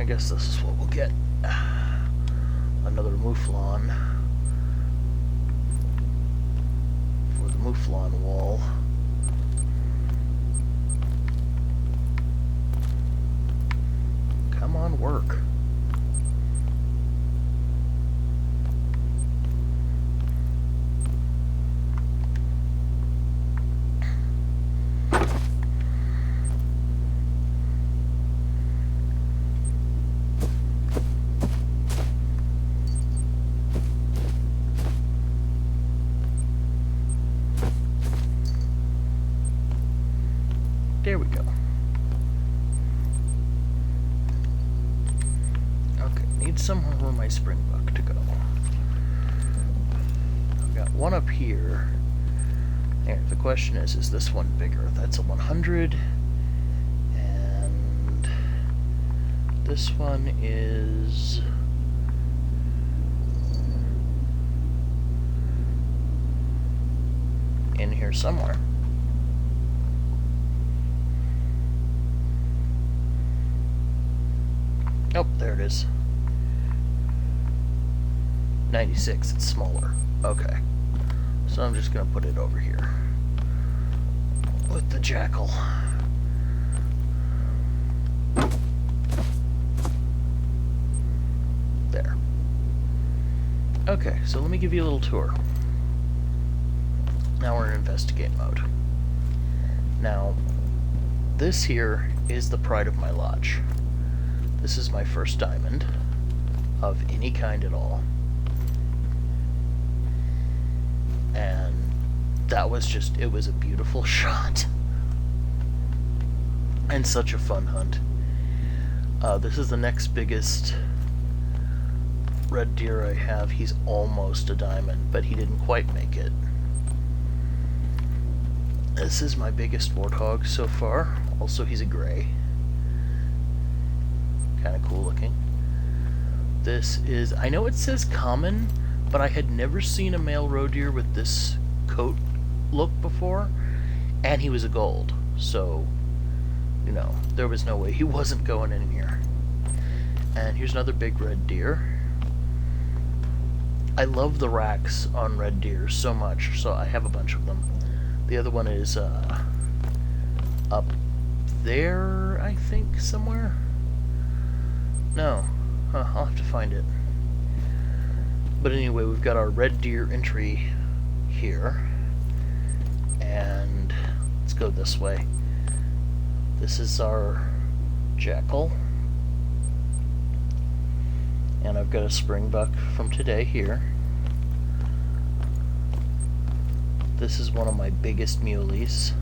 I guess this is what we'll get. Another mouflon for the mouflon wall. Come on, work. There we go. Okay, need somewhere for my springbuck to go. I've got one up here. There, the question is this one bigger? That's a 100. And this one is... in here somewhere. Oh, there it is. 96, it's smaller. Okay. So I'm just gonna put it over here with the jackal. There. Okay, so let me give you a little tour. Now we're in investigate mode. Now, this here is the pride of my lodge. This is my first diamond of any kind at all. And that was just, it was a beautiful shot. And such a fun hunt. This is the next biggest red deer I have. He's almost a diamond, but he didn't quite make it. This is my biggest warthog so far. Also, he's a gray. Kind of cool looking. This is, I know it says common, but I had never seen a male roe deer with this coat look before, and he was a gold, so, you know, there was no way he wasn't going in here. And here's another big red deer. I love the racks on red deer so much, so I have a bunch of them. The other one is up there, I think, somewhere. No. I'll have to find it. But anyway, we've got our red deer entry here. And let's go this way. This is our jackal. And I've got a springbuck from today here. This is one of my biggest muleys.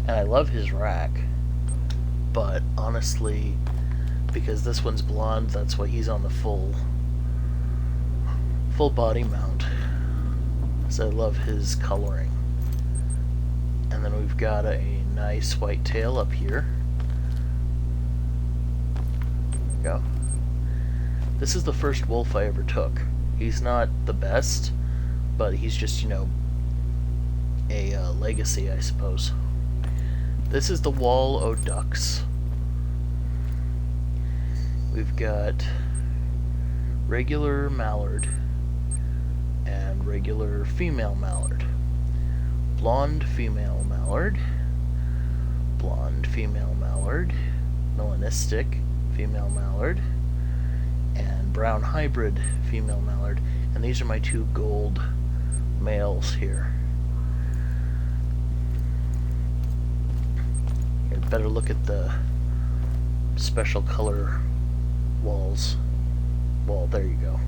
And I love his rack. But honestly, because this one's blonde, that's why he's on the full body mount. So I love his coloring. And then we've got a nice white tail up here. There we go. This is the first wolf I ever took. He's not the best, but he's just, you know, a legacy, I suppose. This is the wall o' ducks. We've got regular mallard and regular female mallard. Blonde female mallard, blonde female mallard, melanistic female mallard, and brown hybrid female mallard. And these are my two gold males here. You'd better look at the special color walls. Well, there you go.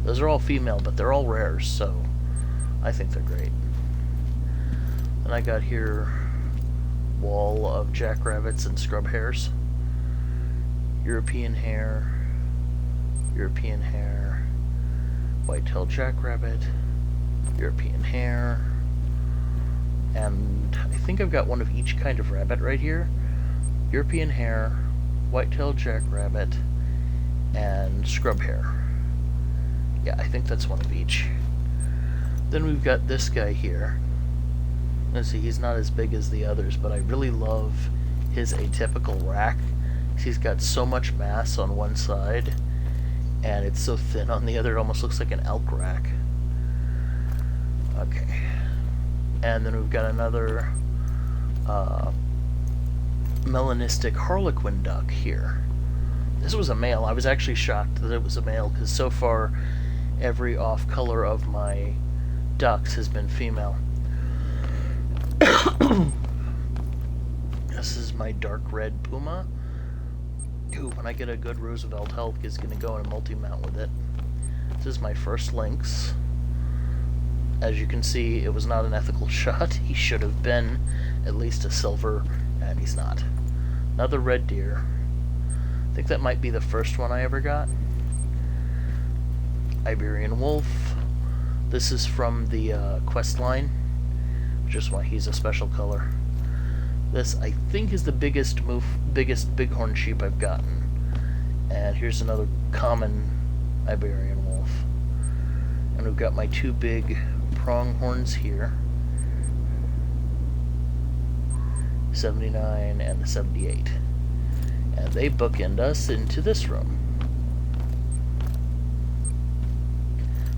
Those are all female, but they're all rares, so I think they're great. And I got here wall of jackrabbits and scrub hares. European hare, white-tailed jackrabbit, European hare, and I think I've got one of each kind of rabbit right here. European hare, white-tailed jackrabbit, and scrub hare. Yeah, I think that's one of each. Then we've got this guy here. Let's see, he's not as big as the others, but I really love his atypical rack. He's got so much mass on one side, and it's so thin on the other, it almost looks like an elk rack. Okay. And then we've got another melanistic harlequin duck here. This was a male. I was actually shocked that it was a male, because so far every off color of my ducks has been female. This is my dark red puma, who, when I get a good Roosevelt Elk, is going to go in a multi-mount with it. This is my first lynx. As you can see, it was not an ethical shot. He should have been at least a silver, and he's not. Another red deer. I think that might be the first one I ever got. Iberian wolf. This is from the quest line, which is why he's a special color. This, I think, is the biggest bighorn sheep I've gotten. And here's another common Iberian wolf. And we've got my two big pronghorns here. 79 and the 78. And they bookend us into this room.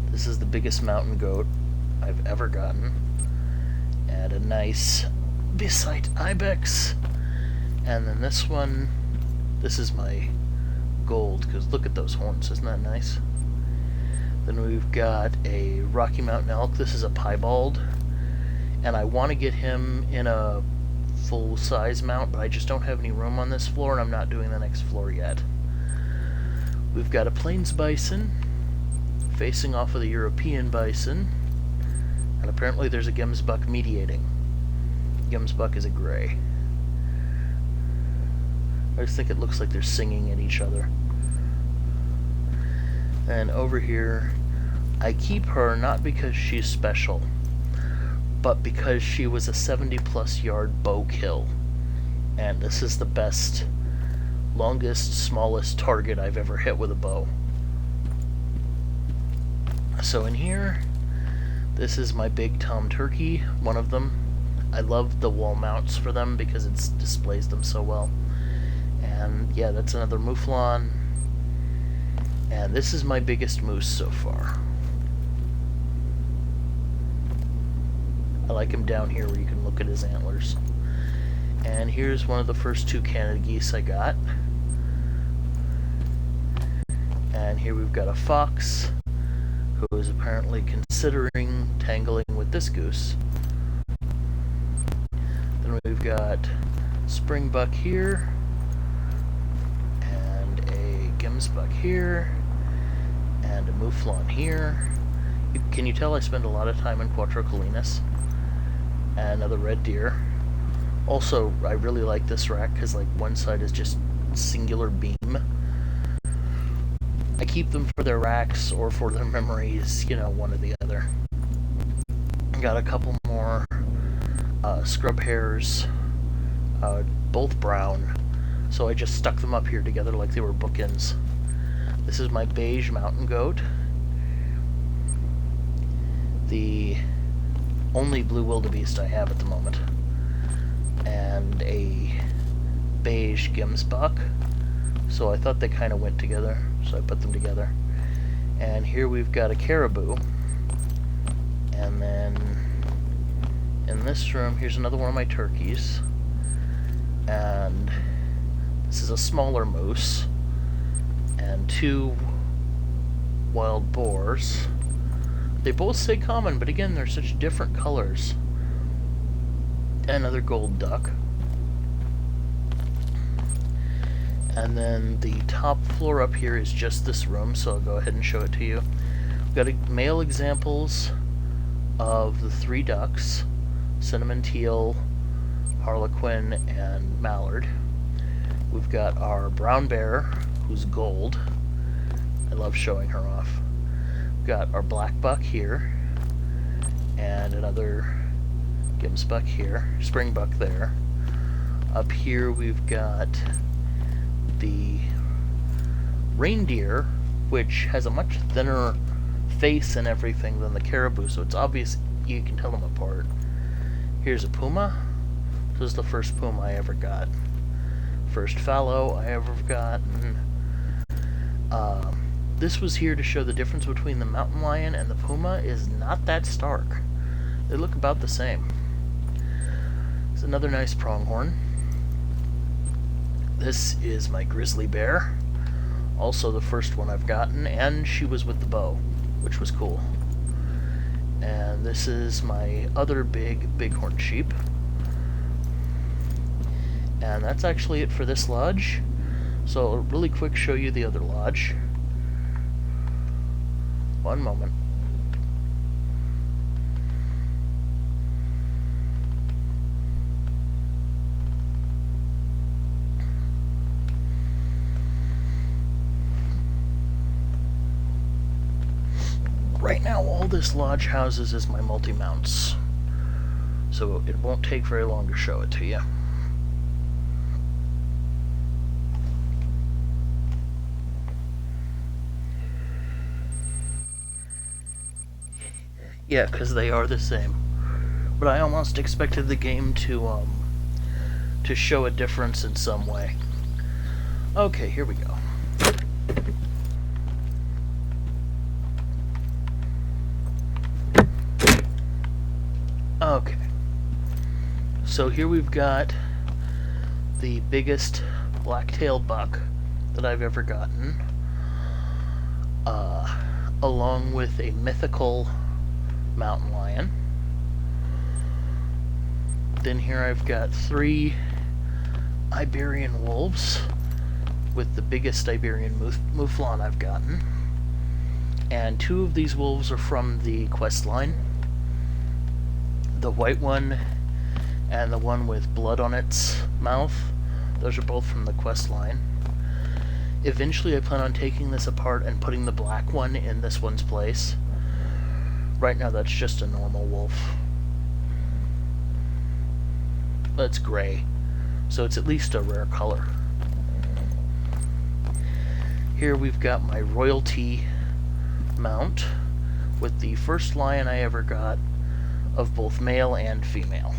This is the biggest mountain goat I've ever gotten. And a nice Bisite ibex. And then this one, this is my gold, because look at those horns, isn't that nice? Then we've got a Rocky Mountain elk. This is a piebald, and I want to get him in a full size mount, but I just don't have any room on this floor, and I'm not doing the next floor yet. We've got a plains bison facing off of the European bison, and apparently there's a gemsbuck mediating. Gemsbuck is a gray. I just think it looks like they're singing at each other. And over here, I keep her not because she's special, but because she was a 70-plus yard bow kill. And this is the best, longest, smallest target I've ever hit with a bow. So in here, this is my big tom turkey, one of them. I love the wall mounts for them because it displays them so well. And yeah, that's another mouflon. And this is my biggest moose so far. I like him down here where you can look at his antlers. And here's one of the first two Canada geese I got. And here we've got a fox who is apparently considering tangling with this goose. Then we've got springbuck here, and a gemsbuck here, and a mouflon here. Can you tell I spend a lot of time in Quattro Colinas? And another red deer. Also, I really like this rack because like one side is just singular beam. I keep them for their racks or for their memories, you know, one or the other. Got a couple more scrub hairs, both brown, so I just stuck them up here together like they were bookends. This is my beige mountain goat, the only blue wildebeest I have at the moment, and a beige gemsbuck, so I thought they kind of went together, so I put them together. And here we've got a caribou, and then in this room, here's another one of my turkeys, and this is a smaller moose, and two wild boars. They both say common, but again, they're such different colors. Another gold duck. And then the top floor up here is just this room, so I'll go ahead and show it to you. We've got male examples of the three ducks, cinnamon teal, harlequin, and mallard. We've got our brown bear, who's gold. I love showing her off. We've got our black buck here, and another gemsbuck here, springbuck there. Up here we've got the reindeer, which has a much thinner face and everything than the caribou, so it's obvious you can tell them apart. Here's a puma. This is the first puma I ever got first fallow I ever gotten. This was here to show the difference between the mountain lion and the puma is not that stark. They look about the same. It's another nice pronghorn. This is my grizzly bear. Also the first one I've gotten, and she was with the bow, which was cool. And this is my other big bighorn sheep. And that's actually it for this lodge. So I'll really quick show you the other lodge. One moment. Right now, all this lodge houses is my multi-mounts, so it won't take very long to show it to you. Yeah, because they are the same. But I almost expected the game to show a difference in some way. Okay, here we go. Okay. So here we've got the biggest black-tailed buck that I've ever gotten, along with a mythical mountain lion. Then here I've got 3 Iberian wolves, with the biggest Iberian mouflon I've gotten. And 2 of these wolves are from the quest line. The white one and the one with blood on its mouth, those are both from the quest line. Eventually I plan on taking this apart and putting the black one in this one's place. Right now that's just a normal wolf. That's gray, so it's at least a rare color. Here we've got my royalty mount with the first lion I ever got of both male and female.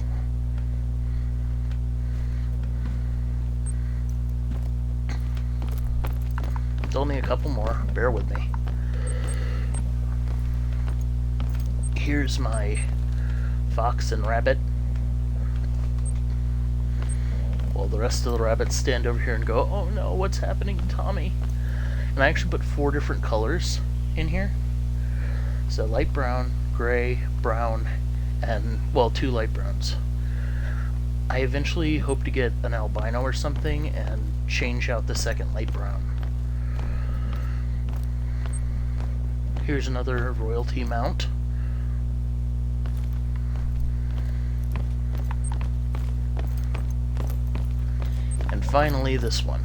It's only a couple more, bear with me. Here's my fox and rabbit. Well, the rest of the rabbits stand over here and go, "Oh no, what's happening, Tommy?" And I actually put 4 different colors in here. So light brown, gray, brown, and, well, 2 light browns. I eventually hope to get an albino or something and change out the second light brown. Here's another royalty mount. And finally this one.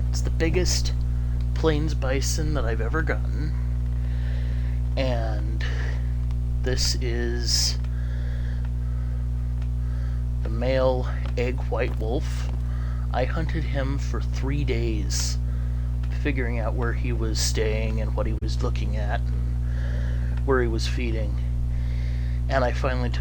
It's the biggest plains bison that I've ever gotten. And this is the male egg white wolf. I hunted him for 3 days, figuring out where he was staying and what he was looking at and where he was feeding. And I finally took